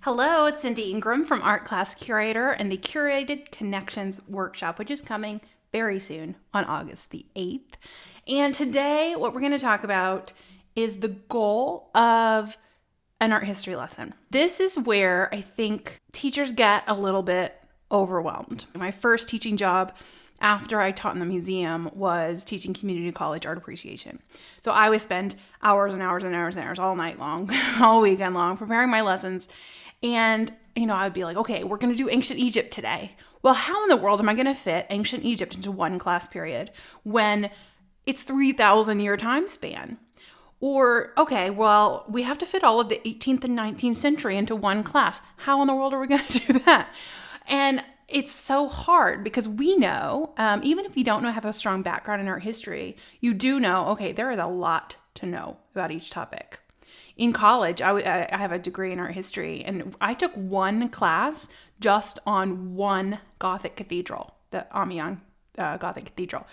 Hello, it's Cindy Ingram from Art Class Curator and the Curated Connections Workshop, which is coming very soon on August the 8th. And today, what we're going to talk about is the goal of an art history lesson. This is where I think teachers get a little bit overwhelmed. My first teaching job after I taught in the museum was teaching community college art appreciation. So I would spend hours and hours and hours and hours all night long, all weekend long, preparing my lessons. And, I would be like, okay, we're going to do ancient Egypt today. Well, how in the world am I going to fit ancient Egypt into one class period when it's 3,000-year time span? Or, okay, well, we have to fit all of the 18th and 19th century into one class. How in the world are we going to do that? And it's so hard because we know, even if you don't have a strong background in art history, you do know, okay, there is a lot to know about each topic. In college, I have a degree in art history, and I took one class just on one Gothic cathedral, the Amiens Gothic Cathedral.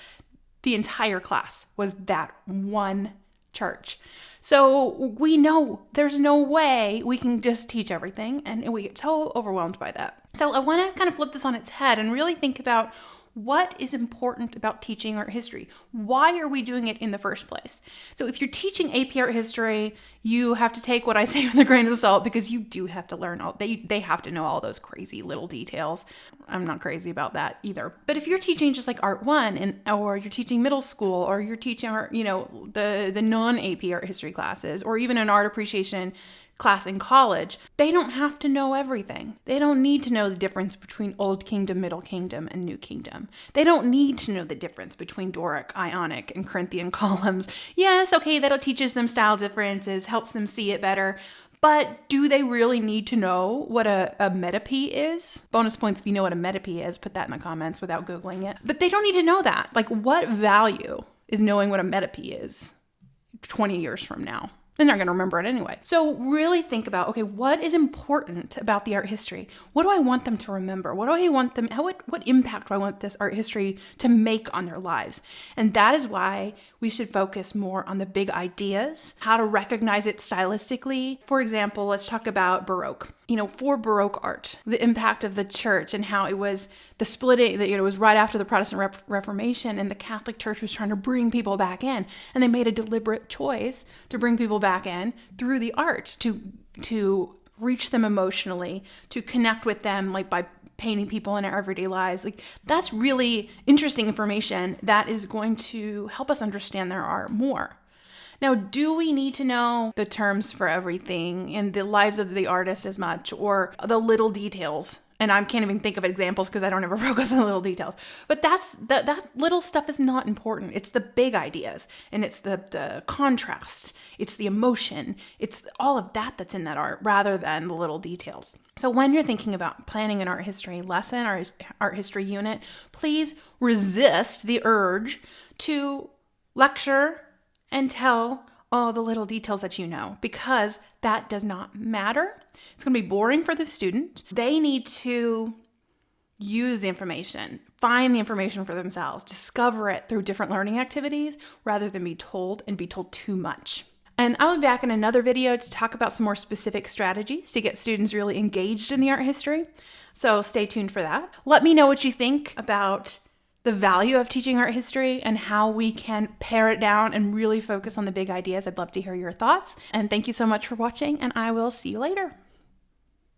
The entire class was that one church. So we know there's no way we can just teach everything, and we get so overwhelmed by that. So I want to kind of flip this on its head and really think about what is important about teaching art history. Why are we doing it in the first place? So if you're teaching AP art history, you have to take what I say with a grain of salt because you do have to learn they have to know all those crazy little details. I'm not crazy about that either. But if you're teaching just like Art 1 or you're teaching middle school or you're teaching art, the non-AP art history classes or even an art appreciation class in college, they don't have to know everything. They don't need to know the difference between Old Kingdom, Middle Kingdom, and New Kingdom. They don't need to know the difference between Doric, Ionic, and Corinthian columns. Yes, okay, that teaches them style differences, helps them see it better. But do they really need to know what a metope is? Bonus points if you know what a metope is. Put that in the comments without Googling it. But they don't need to know that. Like, what value is knowing what a metope is 20 years from now? They're not going to remember it anyway. So really think about, okay, what is important about the art history? What do I want them to remember? What impact do I want this art history to make on their lives? And that is why we should focus more on the big ideas, how to recognize it stylistically. For example, let's talk about Baroque. For Baroque art, the impact of the church and how it was the splitting, that it was right after the Protestant Reformation and the Catholic Church was trying to bring people back in. And they made a deliberate choice to bring people back in through the art to reach them emotionally, to connect with them, like by painting people in our everyday lives. Like, that's really interesting information that is going to help us understand their art more. Now, do we need to know the terms for everything in the lives of the artist as much, or the little details? And I can't even think of examples because I don't ever focus on the little details. But that little stuff is not important. It's the big ideas, and it's the contrast. It's the emotion. It's all of that that's in that art rather than the little details. So when you're thinking about planning an art history lesson or art history unit, please resist the urge to lecture and tell all the little details that you know, because that does not matter. It's going to be boring for the student. They need to use the information, find the information for themselves, discover it through different learning activities rather than be told too much. And I'll be back in another video to talk about some more specific strategies to get students really engaged in the art history. So stay tuned for that. Let me know what you think about the value of teaching art history and how we can pare it down and really focus on the big ideas. I'd love to hear your thoughts. And thank you so much for watching, and I will see you later.